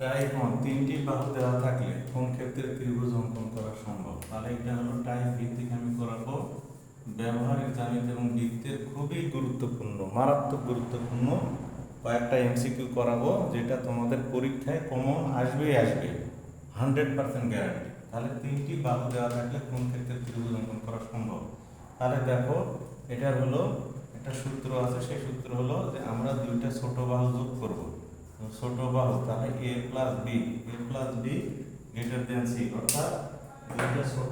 Type 1 তিনটি বাহু দেওয়া থাকলে কোন ক্ষেত্রে ত্রিভুজ অঙ্কন করা সম্ভব? তাহলে এটা হলো টাইপ ভিত্তিক আমি করাবো। ব্যবহারিক জ্যামিতি এবং বৃত্তের খুবই গুরুত্বপূর্ণ, মারাত্মক গুরুত্বপূর্ণ কয়েকটা এমসিকিউ করাবো, যেটা তোমাদের পরীক্ষায় কমন আসবেই আসবে, 100% গ্যারান্টি। তাহলে তিনটি বাহু দেওয়া থাকলে কোন ক্ষেত্রে ত্রিভুজ অঙ্কন করা সম্ভব? তাহলে দেখো, এটা হলো একটা সূত্র আছে, সেই সূত্র হলো যে আমরা দুইটা ছোট বাহু যোগ করব। ছোট বাহু, তাহলে a plus b greater than c, অর্থাৎ দুইটা ছোট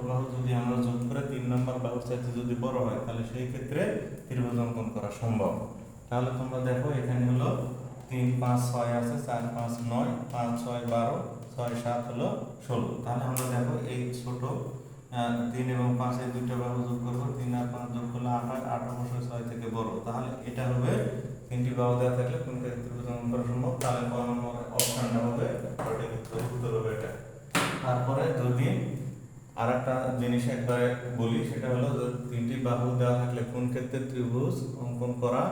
বাহু যদি আমরা যোগ করে 3 নম্বর বাহুর চাইতে যদি বড় হয়, তাহলে সেই ক্ষেত্রে ত্রিভুজ অঙ্কন করা সম্ভব। তাহলে তোমরা দেখো, এখানে হলো 3 5 6 আছে, 4 5 9, 5 6 12, 6 7 হলো 16। তাহলে আমরা দেখো এই ছোট 3 এবং 5 এই দুইটা বাহু যোগ করবো, 3 আর 5 যোগ করলে 8 হয়, 8 অবশ্যই 6 থেকে বড়। তাহলে এটা হবে তিনটি বাহু দেওয়া থাকলে কোন ক্ষেত্রে ত্রিভুজ অঙ্কন করা সম্ভব? তাহলে ক নম্বর অপশনটা হবে, সঠিক উত্তর হবে এটা। তারপরে যদি আর একটা জিনিস একবারে বলি, সেটা হলো যে তিনটি বাহু দেওয়া থাকলে কোন ক্ষেত্রে ত্রিভুজ অঙ্কন করা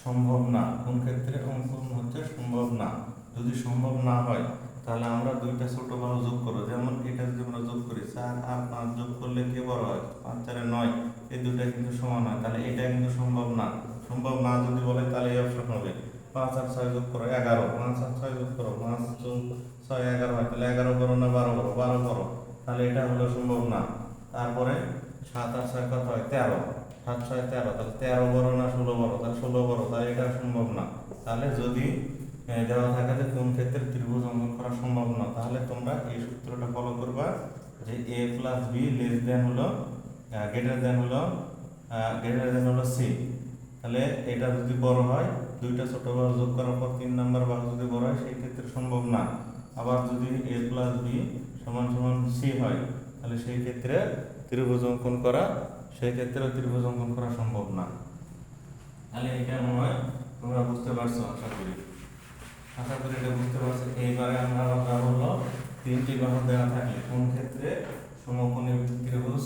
সম্ভব না, কোন ক্ষেত্রে অঙ্কন হচ্ছে সম্ভব না। যদি সম্ভব না হয়, তাহলে আমরা দুইটা ছোট বাহু যোগ করবো। যেমন এটা যদি আমরা যোগ করি, 4 আর 5 যোগ করলে কে বড় হয়? 5 4 9, এই দুইটা কিন্তু সমান হয়, তাহলে এটা কিন্তু সম্ভব না। সম্ভব না যদি বলে, তাহলে এই অপশন হবে। 5 আর 6 যোগ করো 11, 5 আর 6 যোগ করো 5 যোগ 6 11 হয়, তাহলে 11 বড় না 12 বড়? 12 বড়, তাহলে এটা হলো সম্ভব না। তারপরে 7 আর 6 কত হয়? 13, 7 6 13, তাহলে 13 বড় না 16 বড়? তাহলে 16 বড়, তাহলে এটা সম্ভব না। তাহলে যদি দেওয়া থাকে যে কোন ক্ষেত্রে ত্রিভুজ অঙ্কন করা সম্ভব না, তাহলে তোমরা এই সূত্রটা ফলো করবা, যে a plus b less than হলো গ্রেটার দেন হলো সি। তাহলে এটা যদি বড় হয়, দুইটা ছোট বাহু যোগ করার পর 3 নম্বর বাহু যদি বড় হয়, সেই ক্ষেত্রে সম্ভব না। আবার যদি a প্লাস বি সমান সমান সি হয়, তাহলে সেই ক্ষেত্রে ত্রিভুজ অঙ্কন করা সম্ভব না। তাহলে এটা মনে হয় তোমরা বুঝতে পারছো, আশা করি এটা বুঝতে পারছো। এইবারে আমরা কথা হলো তিনটি বাহু দেওয়া থাকলে কোন ক্ষেত্রে সমকোণী ত্রিভুজ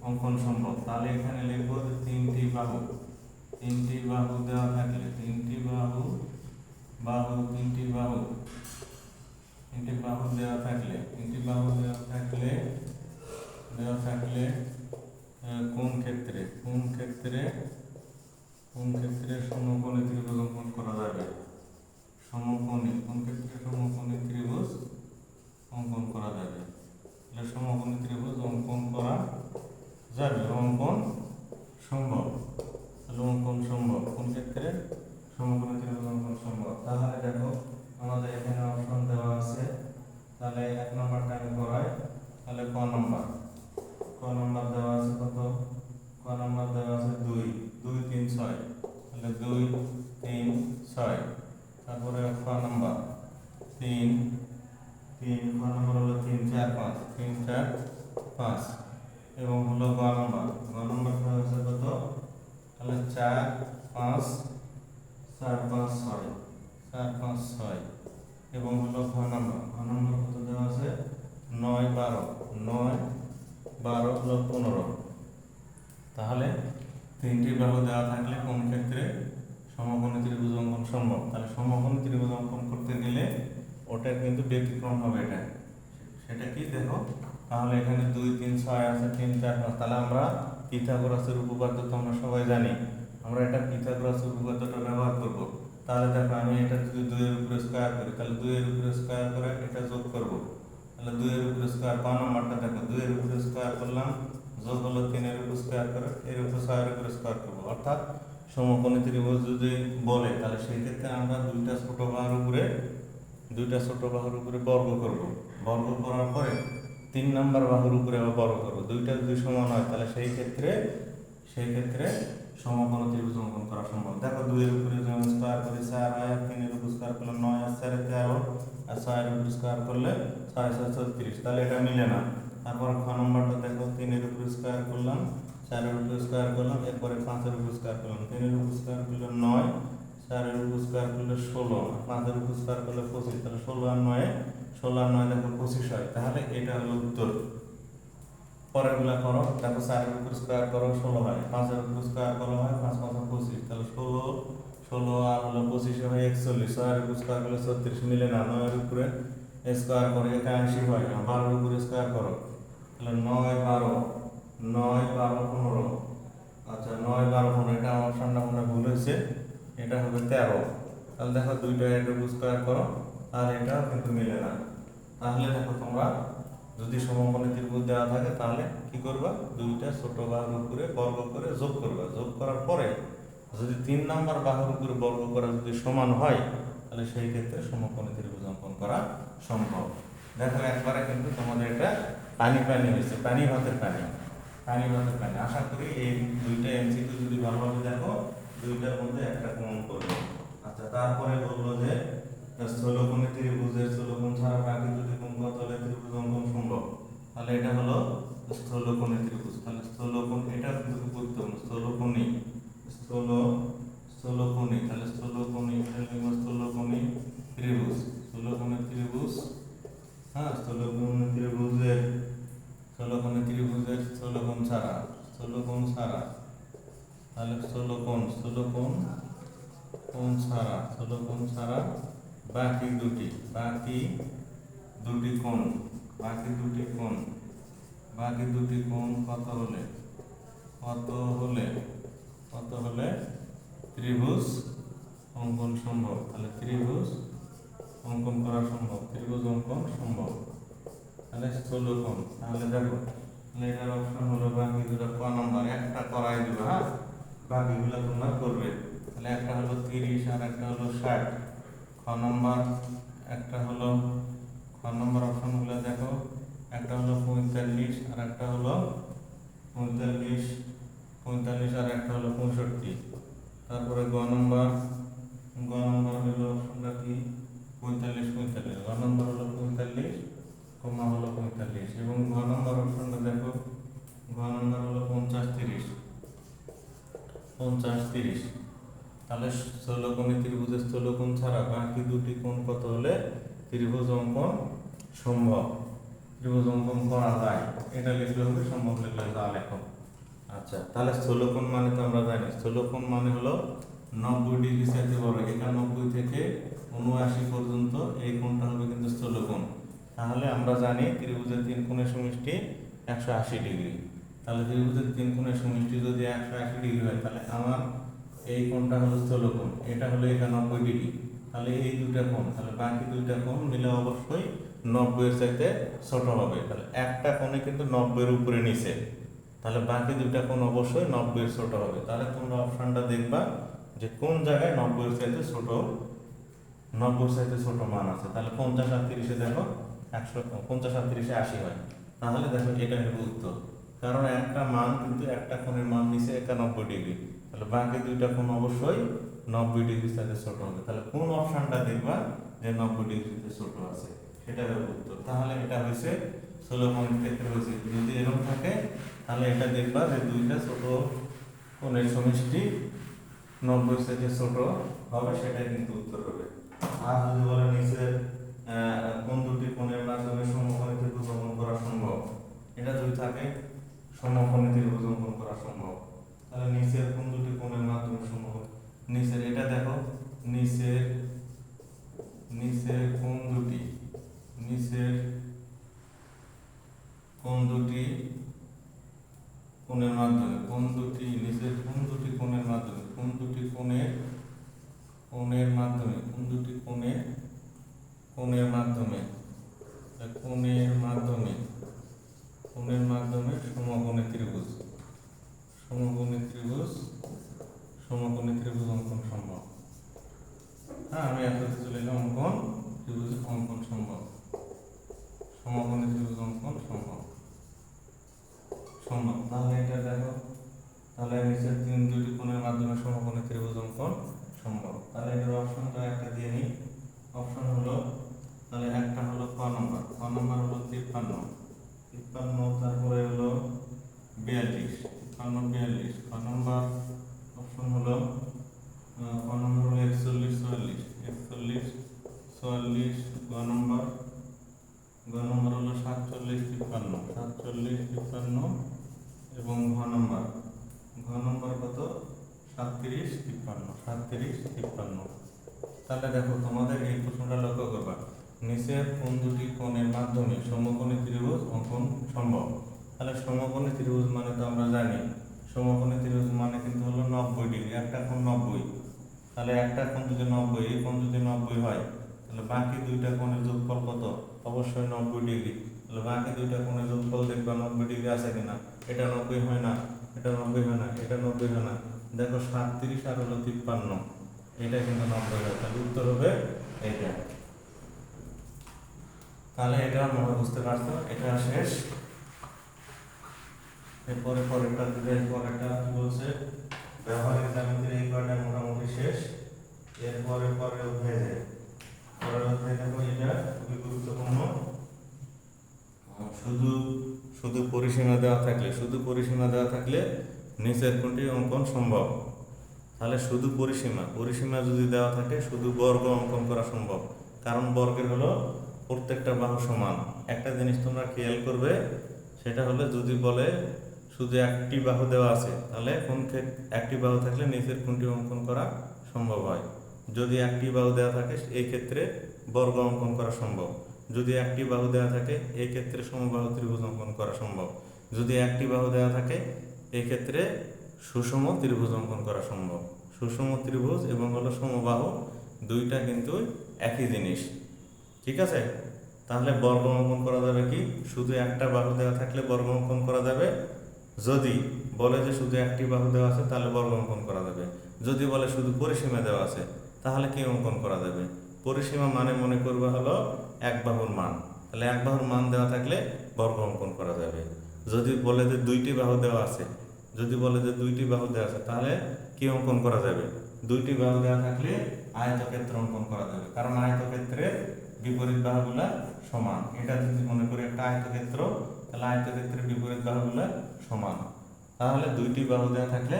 অঙ্কন সম্ভব। তাহলে এখানে লিখবো যে তিনটি বাহু দেওয়া থাকলে তিনটি বাহু দেওয়া থাকলে কোন ক্ষেত্রে সমকোণী ত্রিভুজ অঙ্কন করা যাবে? কোন ক্ষেত্রে সমকোণী ত্রিভুজ অঙ্কন করা যাবে? সমকোণী ত্রিভুজ অঙ্কন করা যাবে, অঙ্কন সম্ভব। কোন ক্ষেত্রে সমকোণী ত্রিভুজ অঙ্কন সম্ভব? তাহলে দেখো, আমাদের এখানে অপশন দেওয়া আছে। তাহলে এক নম্বরটা আমি করাই। তাহলে ক নম্বর দেওয়া আছে কত? ক নম্বর দেওয়া আছে 2 2 3 6, তাহলে 2 3 6। তারপরে খ নম্বর 3 খ নম্বর হলো 3 4 5, 3 4 5। এবং হলো গ নম্বর দেওয়া আছে কত? তাহলে 4 5 4 5 6, 4 5 6। এবং হলো ঘ নম্বর কত দেওয়া আছে? 9 12, 9 12 হলো 15। তাহলে তিনটি বাহু দেওয়া থাকলে কোন ক্ষেত্রে সমকোণী ত্রিভুজ অঙ্কন সম্ভব? তাহলে সমকোণী ত্রিভুজ অঙ্কন করতে গেলে ওটা কিন্তু ব্যতিক্রম হবে। সেটা কি দেখো, তাহলে এখানে 2 3 6 আছে, 3 4 5। তাহলে আমরা পিথাগোরাসের উপপাদ্য তো আমরা সবাই জানি, আমরা এটা পিথাগোরাসের উপপাদ্যটা ব্যবহার করব। তাহলে দেখো, আমি এটা যদি 2 এর উপরে স্কয়ার করি, তাহলে 2 এর উপরে স্কয়ার করে এটা যোগ করব। তাহলে 2 এর উপরে স্কয়ার, ক নাম্বারটা দেখো, 2 এর উপরে স্কয়ার করলাম, যোগ হলো 3 এর উপরে স্কয়ার করে, এর উপরে 6 এর উপরে স্কয়ার করব। অর্থাৎ সমকোণী ত্রিভুজ যদি বলে, তাহলে সেই ক্ষেত্রে আমরা দুইটা ছোট বাহুর উপরে বর্গ করব। বর্গ করার পরে 3 নম্বর বাহুর উপরে আবার বর্গ করব। দুইটা যদি সমান হয়, তাহলে সেই ক্ষেত্রে সমকোণী ত্রিভুজ অঙ্কন করা সম্ভব। দেখো, 2 এর উপরে যখন স্কয়ার করি 4 হয়, আর 3 এর উপরে স্কয়ার করলে 9 আর 4 13, আর 6 এর উপরে স্কয়ার করলে 6 6 36। তাহলে এটা মিলে না। তারপর খ নম্বরটা দেখো, 3 এর উপরে স্কয়ার করলাম, 4 এর উপরে স্কয়ার করলাম, এরপরে 5 এর উপরে স্কয়ার করলাম। 3 এর উপরে স্কয়ার করলে 9, 4 এর উপরে স্কয়ার করলে 16, 5 এর উপরে স্কয়ার করলে 25। তাহলে 16 আর 9 দেখো 25 হয়। তাহলে এটা হলো উত্তর। পরেরগুলা করো, দেখো 4 এর উপর স্কয়ার করো 16 হয়, 5 এর উপর স্কয়ার করো হয় 5 5 25। তাহলে 16 আর হলো 25 হয় 41, 6 এর উপর স্কয়ার করলে 36 মিলে না, 9 এর উপরে স্কয়ার করে 81 হয় না, 12 এর উপরে স্কয়ার করো তাহলে 9 12 9 12 15। আচ্ছা 9 12 15, এটা অপশনটা মনে হয় ভুল হয়েছে, এটা হবে 13। তাহলে দেখো দুইটা এর উপর স্কয়ার করো আর এটা কিন্তু মিলে না। তাহলে দেখো তোমরা যদি সমকোণী ত্রিভুজ দেওয়া থাকে তাহলে কি করবা, দুইটা ছোট বাহুর উপরে বর্গ করে যোগ করবা, যোগ করার পরে যদি 3 নাম্বার বাহুর উপরে বর্গ করা যদি সমান হয় তাহলে সেই ক্ষেত্রে সমকোণী ত্রিভুজ অঙ্কন করা সম্ভব। দেখো একবারে কিন্তু তোমাদের এটা পানি পানি হয়েছে, পানি ভাতের পানি, পানি ভাতের পানি। আশা করি এই দুইটা এমসিকিউ যদি ভালোভাবে দেখো দুইটার মধ্যে একটা কমন করবে। আচ্ছা তারপরে বললো যে স্থূলকোণী ত্রিভুজের স্থূলকোণ ছাড়া বাকি দুটি কোণ কত হলে ত্রিভুজ অঙ্কন সম্ভব। তাহলে এটা হলো স্থূলকোণী ত্রিভুজ। তাহলে স্থূলকোণ এটা কিন্তু গুরুত্বপূর্ণ, স্থূলকোণী স্থূলকোণী তাহলে স্থূলকোণী স্থূলকোণী ত্রিভুজ, স্থূলকোণী ত্রিভুজ। হ্যাঁ স্থূলকোণী ত্রিভুজের স্থূলকোণ ছাড়া তাহলে স্থূলকোণ ছাড়া বাকি দুটি কোণ কত হলে ত্রিভুজ অঙ্কন সম্ভব। তাহলে ত্রিভুজ অঙ্কন করা সম্ভব, ত্রিভুজ অঙ্কন সম্ভব। তাহলে স্থূলকোণ, তাহলে দেখো তাহলে এটার অপশন হলো বাকি দুটো ক নাম্বার, একটা করাই দিবে, হ্যাঁ বাকিগুলো তোমরা করবে। তাহলে একটা হলো 30 আর একটা হলো 60। খ নাম্বার একটা হলো অপশনগুলো দেখো, একটা হলো 45 আর একটা হলো 45 আর একটা হলো 65। তারপরে গ নাম্বার হলো অপশনটা কি 45 গ নাম্বার হলো 45 কমা হলো 45 এবং ঘ নাম্বার অপশনটা দেখো, ঘ নাম্বার হলো 50 30। তাহলে স্থূলকোণী ত্রিভুজের স্থূলকোণ ছাড়া বাকি দুটি কোণ কত হলে ত্রিভুজ অঙ্কন সম্ভব, ত্রিভুজ অঙ্কন করা যায়। এটা লিখলে হবে, সম্ভব লিখলে হবে লেখো। আচ্ছা তাহলে স্থূলকোণ মানে তো আমরা জানি, স্থূলকোণ মানে হলো 90 ডিগ্রি চাইতে বড়, 91 থেকে 79 পর্যন্ত এই কোণটা হবে কিন্তু স্থূলকোণ। তাহলে আমরা জানি ত্রিভুজের 3 কোণের সমষ্টি 180 ডিগ্রি। তাহলে ত্রিভুজের 3 কোণের সমষ্টি যদি 180 ডিগ্রি হয় তাহলে আমার এই কোণটা হলো স্থূলকোণ, এটা হলো 91 ডিগ্রি। তাহলে এই দুইটা কোণ, তাহলে বাকি দুইটা কোণ মিলে অবশ্যই 90 এর চাইতে ছোট হবে। তাহলে একটা কোণে কিন্তু 90 এর উপরে নিচে, তাহলে বাকি দুইটা কোণ অবশ্যই 90 এর ছোট হবে। তাহলে তোমরা অপশনটা দেখবা যে কোন জায়গায় 90 এর চাইতে ছোট মান আছে। তাহলে 50 আর 30 দেখো 50 আর 30 80 হয়। তাহলে দেখো এটা হলো উত্তর, কারণ একটা মান কিন্তু একটা কোণের মান নিচে 91 ডিগ্রি, তাহলে বাকি দুইটা কোণ অবশ্যই 90 ডিগ্রির সাথে ছোট হবে। তাহলে কোন অপশনটা দেখবা যে 90 ডিগ্রিতে ছোট আছে, সেটা হলো উত্তর। তাহলে এটা হয়েছে স্থূলকোণের ক্ষেত্রে হয়েছে, যদি এরকম থাকে তাহলে এটা দেখবা যে দুইটা ছোট কোণের সমষ্টি 90 থেকে ছোট হবে, সেটাই কিন্তু উত্তর হবে। আর যদি বলে নিচের কোন দুটি কোণের মাধ্যমে সমকোণী ত্রিভুজ অঙ্কন করা সম্ভব, এটা যদি থাকে সমকোণী ত্রিভুজ অঙ্কন করা সম্ভব। তাহলে নিচের কোন দুটি কোণের মাধ্যমে সমকোণী, নিচের এটা দেখো, নিচের কোন দুটি কোণের মাধ্যমে নিচের কোন দুটি কোণের মাধ্যমে সমকোণী ত্রিভুজ অঙ্কন সম্ভব। হ্যাঁ আমি এততে চলে এলাম, ত্রিভুজ অঙ্কন সম্ভব, সমকোণী ত্রিভুজ অঙ্কন সম্ভব। তাহলে এটা দেখো, তাহলে নিচের দুটি কোণের মাধ্যমে সমকোণী ত্রিভুজ অঙ্কন সম্ভব। তাহলে এটার অপশনটা একটা দিয়ে নিই। অপশন হলো, তাহলে একটা হলো ক নম্বর হলো 53, তারপরে হলো 42, ক নম্বর অপশন হলো ক নম্বর হলো 41 44, গ নম্বর হলো 47 53 এবং ঘ নম্বর কত 37 53 তাহলে দেখো তোমাদের এই প্রশ্নটা লক্ষ্য করবা, নিচের কোন দুটি কোণের মাধ্যমে সমকোণী ত্রিভুজ অঙ্কন সম্ভব। তাহলে সমকোণী ত্রিভুজ মানে তো আমরা জানি, সমকোণী ত্রিভুজ মানে কিন্তু হলো 90 ডিগ্রি, একটা কোণ 90। তাহলে একটা কোণ যদি 90, এই কোণ যদি 90 হয়, তাহলে বাকি দুইটা কোণের যোগফল কত? অবশ্যই 90 ডিগ্রি। তাহলে বাকি দুইটা কোণের যোগফল দেখবা 90 ডিগ্রি আছে কিনা। এটা 90 হয় না, এটা 90 হয় না, এটা 90 হয় না। দেখো 37 আর হলো 53, এটা কিন্তু 90 হয়। তাহলে উত্তর হবে এইটা। তাহলে এটা মনে বুঝতে পারছো, এটা শেষ। এরপরে পরেরটা কি বলছে, ব্যবহারিক জ্যামিতির এই কয়টা মোটামুটি শেষ। এরপরে পরের অধ্যায়ে যায়, পরের অধ্যায়ে দেখো এটা খুবই গুরুত্বপূর্ণ। শুধু শুধু পরিসীমা দেওয়া থাকলে নিচের কোনটি অঙ্কন সম্ভব। তাহলে শুধু পরিসীমা যদি দেওয়া থাকে, শুধু বর্গ অঙ্কন করা সম্ভব, কারণ বর্গের হলো প্রত্যেকটা বাহু সমান। একটা জিনিস তোমরা খেয়াল করবে, সেটা হলো যদি বলে শুধু একটি বাহু দেওয়া আছে, তাহলে একটি বাহু থাকলে নিচের কোনটি অঙ্কন করা সম্ভব হয়। যদি একটি বাহু দেওয়া থাকে এই ক্ষেত্রে বর্গ অঙ্কন করা সম্ভব। যদি একটি বাহু দেওয়া থাকে এই ক্ষেত্রে সমবাহু ত্রিভুজ অঙ্কন করা সম্ভব। যদি একটি বাহু দেওয়া থাকে এই ক্ষেত্রে সুষম ত্রিভুজ অঙ্কন করা সম্ভব। সুষম ত্রিভুজ এবং হলো সমবাহু দুইটা কিন্তু একই জিনিস, ঠিক আছে। তাহলে বর্গ অঙ্কন করা যাবে কি, শুধু একটা বাহু দেওয়া থাকলে বর্গ অঙ্কন করা যাবে। যদি বলে যে শুধু একটি বাহু দেওয়া আছে, তাহলে বর্গ অঙ্কন করা যাবে। যদি বলে শুধু পরিসীমা দেওয়া আছে, তাহলে কি অঙ্কন করা যাবে? পরিসীমা মানে মনে করবা হলো এক বাহুর মান, তাহলে এক বাহুর মান দেওয়া থাকলে বর্গ অঙ্কন করা যাবে। যদি বলে যে দুইটি বাহু দেওয়া আছে, তাহলে কি অঙ্কন করা যাবে? দুইটি বাহু দেওয়া থাকলে আয়তক্ষেত্র অঙ্কন করা যাবে, কারণ আয়তক্ষেত্রের বিপরীত বাহুগুলা সমান। এটা যদি মনে করি একটা আয়তক্ষেত্র, তাহলে আয়তক্ষেত্রের বিপরীত বাহুগুলা সমান। তাহলে দুইটি বাহু দেওয়া থাকলে,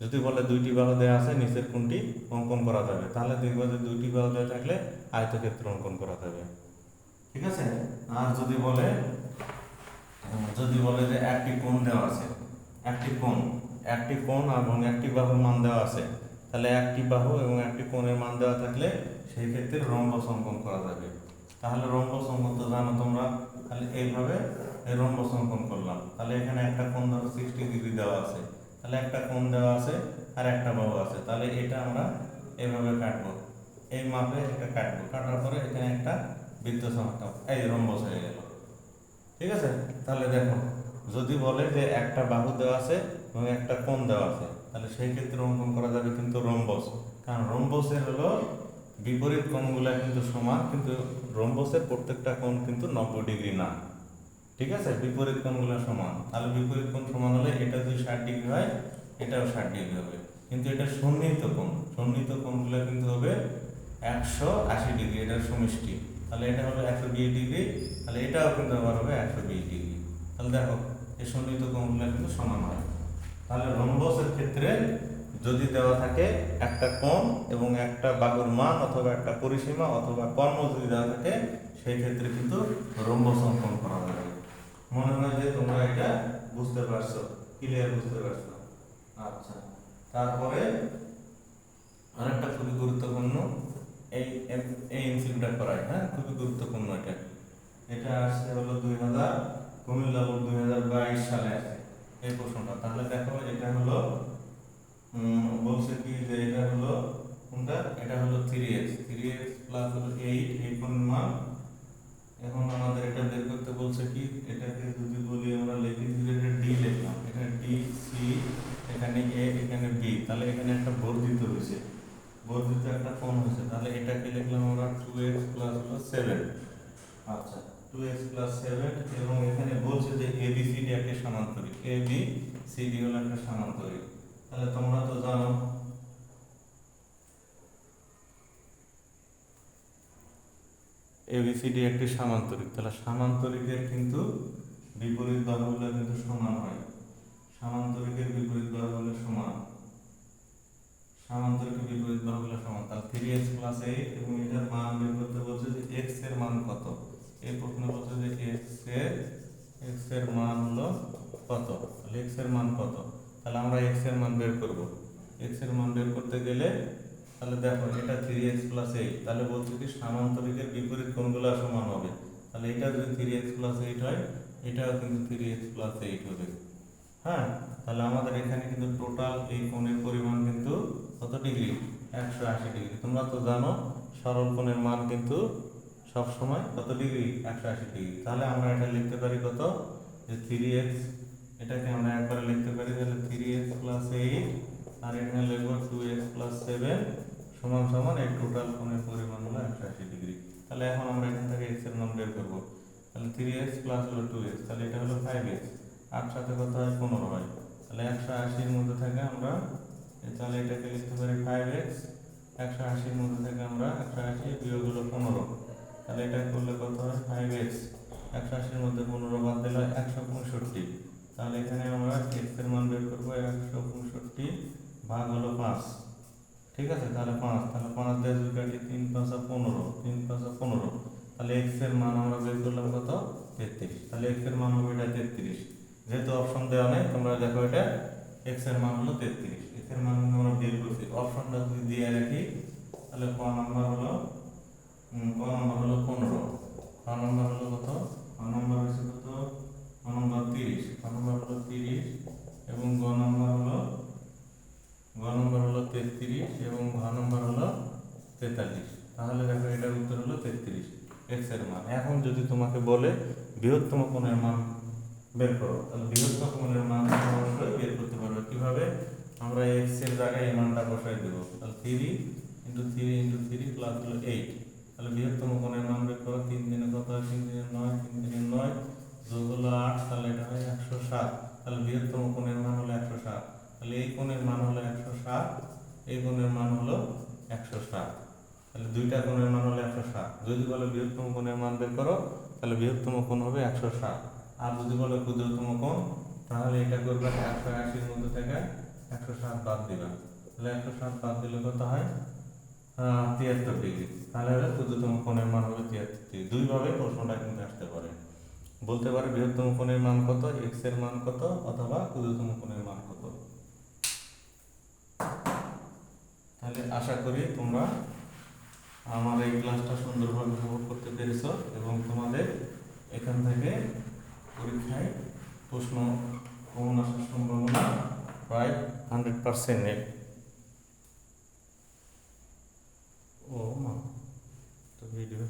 যদি বলে দুইটি বাহু দেওয়া আছে নিচের কোনটি অঙ্কন করা যাবে, তাহলে দেখবো যে দুইটি বাহু দেওয়া থাকলে আয়তক্ষেত্র অঙ্কন করা যাবে, ঠিক আছে। আর যদি বলে যে একটি কোণ দেওয়া আছে, একটি কোণ এবং একটি বাহুর মান দেওয়া আছে, তাহলে একটি বাহু এবং একটি কোণের মান দেওয়া থাকলে সেই ক্ষেত্রে রম্বস অঙ্কন করা যাবে। তাহলে রম্বস অঙ্কন তো জানো তোমরা, তাহলে এইভাবে রম্বস অঙ্কন করলাম। তাহলে এখানে একটা কোণ ধরো 60 ডিগ্রি দেওয়া আছে, তাহলে একটা কোণ দেওয়া আছে আর একটা বাহু আছে, তাহলে এটা আমরা এইভাবে কাটবো, এই মাপে এটা কাটবো, কাটার পরে এখানে একটা বৃত্ত আঁকতাম, এই রম্বস হয়ে গেল, ঠিক আছে। তাহলে দেখো যদি বলে যে একটা বাহু দেওয়া আছে এবং একটা কোণ দেওয়া আছে, তাহলে সেই ক্ষেত্রে অঙ্কন করা যাবে কিন্তু রম্বস, কারণ রম্বসের হলো বিপরীত কোণগুলা কিন্তু সমান, কিন্তু রম্বসের প্রত্যেকটা কোণ কিন্তু 90 ডিগ্রি না, ঠিক আছে। বিপরীত কোণগুলো সমান, তাহলে বিপরীত কোণ সমান হলে এটা যদি 60 ডিগ্রি হয়, এটাও 60 ডিগ্রি হবে। কিন্তু এটা সন্নিহিত কোণগুলো কিন্তু হবে 180 ডিগ্রি, এটার সমষ্টি। তাহলে এটা হলো 120 ডিগ্রি, তাহলে এটাও কিন্তু আবার হবে 120 ডিগ্রি। তাহলে দেখো এই সন্নিহিত কোণগুলো কিন্তু সমান হয়। তাহলে রম্বসের ক্ষেত্রে যদি দেওয়া থাকে একটা কোণ এবং একটা বাহুর মান অথবা একটা পরিসীমা অথবা কর্ণ যদি দেওয়া থাকে, সেই ক্ষেত্রে কিন্তু রম্বস অঙ্কন করা যাবে। মনে হয় যে তোমরা এটা বুঝতে পারছো, ক্লিয়ার বুঝতে পারছো। আচ্ছা, তারপরে আরেকটা খুবই গুরুত্বপূর্ণ, এই এই এমসিকিউটা করাই, হ্যাঁ, খুবই গুরুত্বপূর্ণ। এটা আসছে হলো 2000 কুমিল্লা বোর্ড 2022 সালে আসে এই প্রশ্নটা। তাহলে দেখো এটা হলো বলছে কি যে এটা হলো কোনটা, এটা হলো 3x প্লাস হলো 8, এই কোণের মান। এখন আমাদের এটা বের করতে বলছে কি, এটাকে যদি বলি আমরা লিখি যে এটা ডি লিখলাম, এটা ডি সি, এখানে এ, এখানে বি, তাহলে এখানে একটা বর্ধিত হয়েছে, বর্ধিত একটা কোণ হয়েছে। তাহলে এটাকে লিখলাম আমরা 2x প্লাস হলো 7। আচ্ছা, 2x প্লাস 7, এবং এখানে বলছে যে ABCD একটা সমান্তরিক, ABCD হলো একটা সমান্তরিক। তাহলে তোমরা তো জানো ABCD একটি সামান্তরিক, তাহলে সামান্তরিকের কিন্তু বিপরীত বাহুগুলো কিন্তু সমান হয়, সামান্তরিকের বিপরীত বাহুগুলো সমান, সামান্তরিকের বিপরীত বাহুগুলো সমান। তাহলে 3x প্লাস 8, এবং এটার মান বের করতে বলছে যে x এর মান কত। এই প্রশ্ন বলছে যে x এর মান হলো কত, তাহলে x এর মান কত, তাহলে আমরা x এর মান বের করব। এক্স এর মান বের করতে গেলে তাহলে দেখো এটা 3x প্লাস 8, তাহলে বলছে কি সামান্তরিকের বিপরীত কোণগুলো সমান হবে। তাহলে এটা যদি 3x প্লাস 8 হয়, এটাও কিন্তু 3x প্লাস 8 হবে। হ্যাঁ, তাহলে আমাদের এখানে কিন্তু টোটাল এই কোণের পরিমাণ কিন্তু কত ডিগ্রি? 180 ডিগ্রি। তোমরা তো জানো সরল কোণের মান কিন্তু সব সময় কত ডিগ্রি? 180 ডিগ্রি। তাহলে আমরা এটা লিখতে পারি কত? যে 3x, এটাকে আমরা একবারে লিখতে পারি তাহলে 3x প্লাস 8, আর এখানে লিখব 2x প্লাস 7 সমান সমান এই টোটাল কোণের পরিমাণ হলো 180 ডিগ্রি। তাহলে এখন আমরা এখান থেকে x এর মান বের করব। তাহলে 3x প্লাস হলো 2x, তাহলে এটা হলো 5x, আর সাথে কত হয়? 15 হয়। তাহলে 180 এর মধ্যে থেকে আমরা তাহলে এটাকে লিখতে পারি 5x, 180 এর মধ্যে থেকে আমরা 180 বিয়োগ হলো 15, তাহলে এটা করলে কত হয়? 5x, 180 এর মধ্যে 15 বাদ দিলে 165। তাহলে এখানে আমরা x এর মান বের করবো 165 ভাগ হলো 5। ঠিক আছে, তাহলে 5, তাহলে 5 দিয়ে যদি কাটি 3 5 15, 3 5 15, তাহলে x এর মান আমরা বের করলাম কত? 33। তাহলে x এর মান হবে এটা 33। যেহেতু অপশন দেওয়া নেই, তোমরা দেখো এটা x এর মান হলো 33। x এর মান কিন্তু আমরা বের করছি। অপশনটা যদি দিয়ে রাখি তাহলে ক নাম্বার হলো 15, খ নাম্বার হলো কত? খ নাম্বার হচ্ছে কত? খ নাম্বার 30, খ নাম্বার হলো 30, এবং গ নাম্বার হলো 33, এবং ঘ নাম্বার হলো 43। তাহলে দেখো এটার উত্তর হলো 33 x এর মান। এখন যদি তোমাকে বলে বৃহত্তম কোণের মান বের করো, তাহলে বৃহত্তম কোণের মান অবশ্যই বের করতে পারবে। কিভাবে? আমরা x এর জায়গায় এই মানটা বসাই দেব। তাহলে 3 × 3 × 3 প্লাস হলো 8। তাহলে বৃহত্তম কোণের মান বের করো। 3 দিনে কত হয়? 3 দিনে 9, 3 দিনে 9 যোগ হলো 8, তাহলে এটা হয় 107। তাহলে বৃহত্তম কোণের মান হলো 107। তাহলে এই কোণের মান হলো 107, এই কোণের মান হলো 107। তাহলে দুইটা কোণের মান হলো 107। যদি বলে বৃহত্তম কোণের মান বের করো, তাহলে বৃহত্তম কোণ হবে 107। আর যদি বলে ক্ষুদ্রতম কোণ, তাহলে এটা করবে 180 এর মধ্যে থেকে 107 বাদ দিবা। তাহলে 107 বাদ দিলে কত হয়? 73 ডিগ্রি। তাহলে ক্ষুদ্রতম কোণের মান হবে 73 ডিগ্রি। দুইভাবে প্রশ্নটা কিন্তু আসতে পারে। বলতে পারে বৃহত্তম কোণের মান কত, x এর মান কত, অথবা ক্ষুদ্রতম কোণের মান কত। তাহলে আশা করি তোমরা আমার এই ক্লাসটা সুন্দরভাবে উপভোগ করতে পেরেছো, এবং তোমাদের এখান থেকে পরীক্ষায় প্রশ্ন কমন আসার সম্ভাবনা প্রায় 100%। ও মা, তো ভিডিও